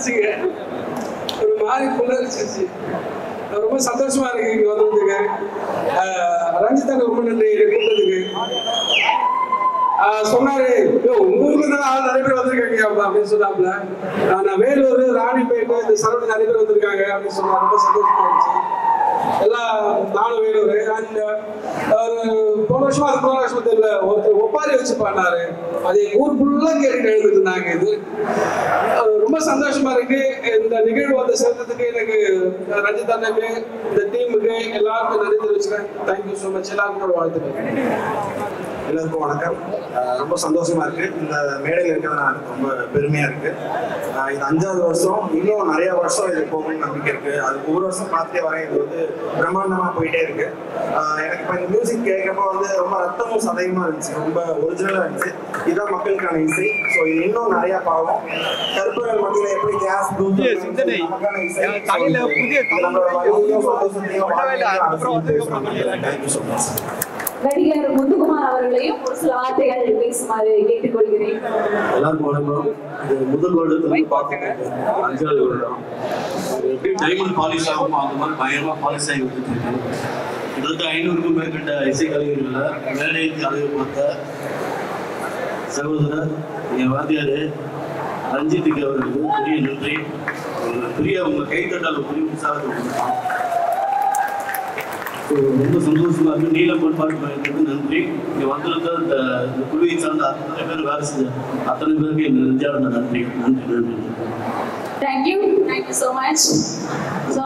ஆச்சுங்க. ஒரு மாதிரி புல்லரிச்சிருச்சு. ரொம்ப சந்தோஷமா இருக்கு இங்க வந்ததுக்கு. ரஞ்சிதாக்கு ரொம்ப நன்றி கூப்பிட்டதுக்கு. சொன்னாரு உங்க ஊர்ல தான் ஆள் நிறைய பேர் வந்திருக்காங்க அப்படின்னு சொன்னாப்புல. நான் வேலூர் ராணிப்பேட்டை இந்த சரௌண்டிங் நிறைய பேர் வந்திருக்காங்க அப்படின்னு சொன்னா ரொம்ப சந்தோஷமா இருந்துச்சு. எல்லாம் நானும் வேலூர். அண்ட் போன வருஷம் தெரியல ஒருத்தர் ஒப்பாரி வச்சு பாடினாரு. அது எங்க ஊர் ஃபுல்லா கேட்டு எழுதிட்டு இருந்தாங்க. இது ரொம்ப சந்தோஷமா இருக்கு. இந்த நிகழ்வு வந்து சேர்ந்ததுக்கு எனக்கு ரஞ்சித் அண்ணனுக்கு இந்த டீமுக்கு எல்லாருக்கும் நன்றி தெரிவிச்சுக்கிறேன். Thank you so much. எல்லாருக்கும் வாழ்த்துக்கள். எல்லாருக்கும் வணக்கம். ரொம்ப சந்தோஷமா இருக்கு. இந்த மேடையில் இருக்கிறது எனக்கு ரொம்ப பெருமையா இருக்கு. இது 5வது வருஷம். இன்னும் நிறைய வருஷம் இது போகணும்னு நம்பிக்கை இருக்கு. அது ஒவ்வொரு வருஷம் பார்த்துட்டே வரேன். இது வந்து பிரம்மாண்டமா போயிட்டே இருக்கு. எனக்கு இப்போ இந்த மியூசிக் கேட்கப்போ வந்து ரொம்ப ரத்தமும் சதையுமா இருந்துச்சு. ரொம்ப ஒரிஜினலா இருந்துச்சு. இதுதான் மக்களுக்கான இசை. ஸோ இது இன்னும் நிறைய பாவம். கருப்பர்கள் மத்தியில் எப்படி கேஸ் நமக்கான இசை நம்மளோட வலிமையும் சந்தோஷத்தையும் தேங்க்யூ ஸோ மச். நடிகர் முத்துக்குமார் அவர்களையும் ஒரு சில வார்த்தைகள் பேசுமாறு கேட்டுக்கொள்கிறேன். எல்லாருக்கும் வணக்கம். இது முதல் வருடத்துல பார்த்துட்டேன். 5வது வருடம். எப்படி டைமண்ட் பாலிஷ் ஆகுமோ அந்த மாதிரி பயங்கரமா பாலிஷ் ஆகி வந்துட்டு இருக்கு. கிட்டத்தட்ட 500க்கும் மேற்பட்ட இசை கலைஞர்களில் மேடைக்கு அழகு பார்த்த சகோதரர் என் வாத்தியார் ரஞ்சித்துக்கு அவர்களுக்கு பெரிய நன்றி. பெரிய உங்க கைத்தட்டால் பெரிய உற்சாகத்தை கொடுத்தான். ரொம்ப சந்தோஷமா இருக்கு. நீலப்பன் பாட்டு நன்றி. இங்க வந்திருந்த இந்த குழுவை சார்ந்த அத்தனை பேர் வேலை செஞ்ச அத்தனை பேருக்கு என் நெஞ்சார்ந்த நன்றி. நன்றி நன்றி. Thank you so much.